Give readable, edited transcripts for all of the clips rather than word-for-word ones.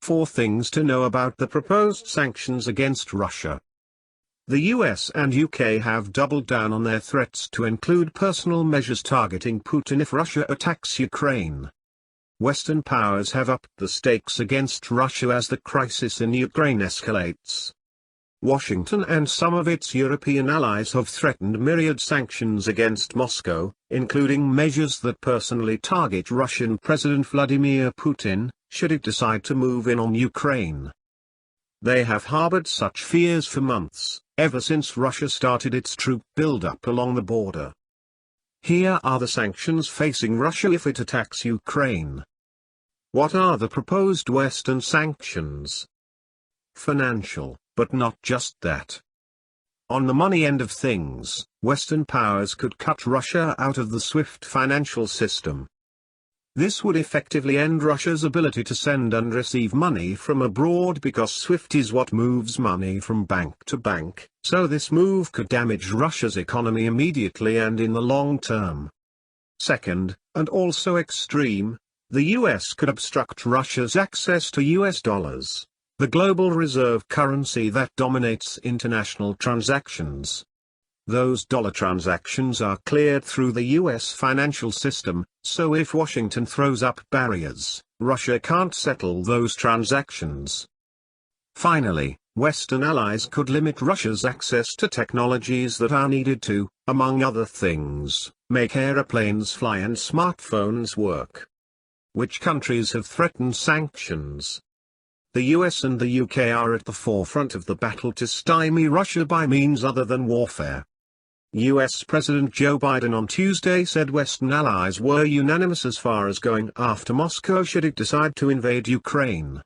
4 things to know about the proposed sanctions against Russia. The US and UK have doubled down on their threats to include personal measures targeting Putin if Russia attacks Ukraine. Western powers have upped the stakes against Russia as the crisis in Ukraine escalates. Washington and some of its European allies have threatened myriad sanctions against Moscow, including measures that personally target Russian President Vladimir Putin, should it decide to move in on Ukraine. They have harbored such fears for months, ever since Russia started its troop buildup along the border. Here are the sanctions facing Russia if it attacks Ukraine. What are the proposed Western sanctions? Financial, but not just that. On the money end of things, Western powers could cut Russia out of the SWIFT financial system. This would effectively end Russia's ability to send and receive money from abroad because SWIFT is what moves money from bank to bank, so this move could damage Russia's economy immediately and in the long term. Second, and also extreme, the US could obstruct Russia's access to US dollars, the global reserve currency that dominates international transactions. Those dollar transactions are cleared through the US financial system, so if Washington throws up barriers, Russia can't settle those transactions. Finally, Western allies could limit Russia's access to technologies that are needed to, among other things, make aeroplanes fly and smartphones work. Which countries have threatened sanctions? The US and the UK are at the forefront of the battle to stymie Russia by means other than warfare. US President Joe Biden on Tuesday said Western allies were unanimous as far as going after Moscow should it decide to invade Ukraine.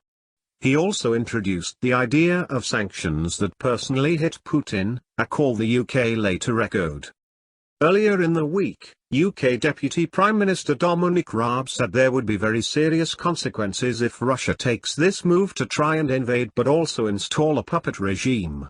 He also introduced the idea of sanctions that personally hit Putin, a call the UK later echoed. Earlier in the week, UK Deputy Prime Minister Dominic Raab said there would be very serious consequences if Russia takes this move to try and invade but also install a puppet regime.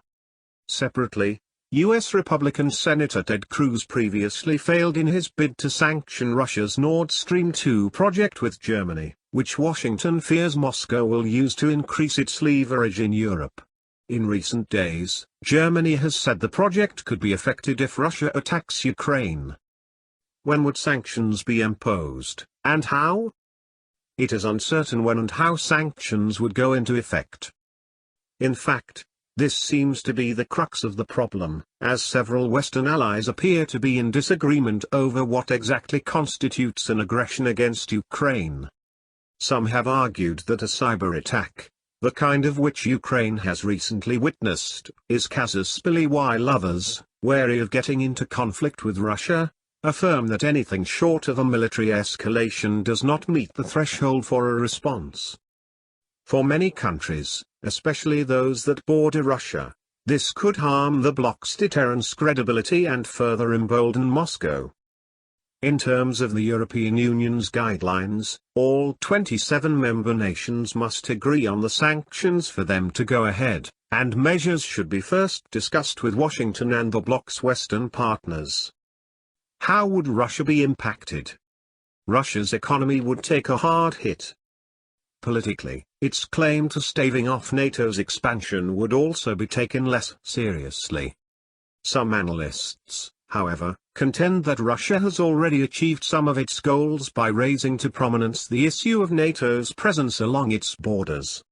Separately, U.S. Republican Senator Ted Cruz previously failed in his bid to sanction Russia's Nord Stream 2 project with Germany, which Washington fears Moscow will use to increase its leverage in Europe. In recent days, Germany has said the project could be affected if Russia attacks Ukraine. When would sanctions be imposed, and how? It is uncertain when and how sanctions would go into effect. In fact, this seems to be the crux of the problem, as several Western allies appear to be in disagreement over what exactly constitutes an aggression against Ukraine. Some have argued that a cyber attack, the kind of which Ukraine has recently witnessed, is casus belli, while others, wary of getting into conflict with Russia, affirm that anything short of a military escalation does not meet the threshold for a response. For many countries, especially those that border Russia, this could harm the bloc's deterrence credibility and further embolden Moscow. In terms of the European Union's guidelines, all 27 member nations must agree on the sanctions for them to go ahead, and measures should be first discussed with Washington and the bloc's Western partners. How would Russia be impacted? Russia's economy would take a hard hit. Politically, its claim to staving off NATO's expansion would also be taken less seriously. Some analysts, however, contend that Russia has already achieved some of its goals by raising to prominence the issue of NATO's presence along its borders.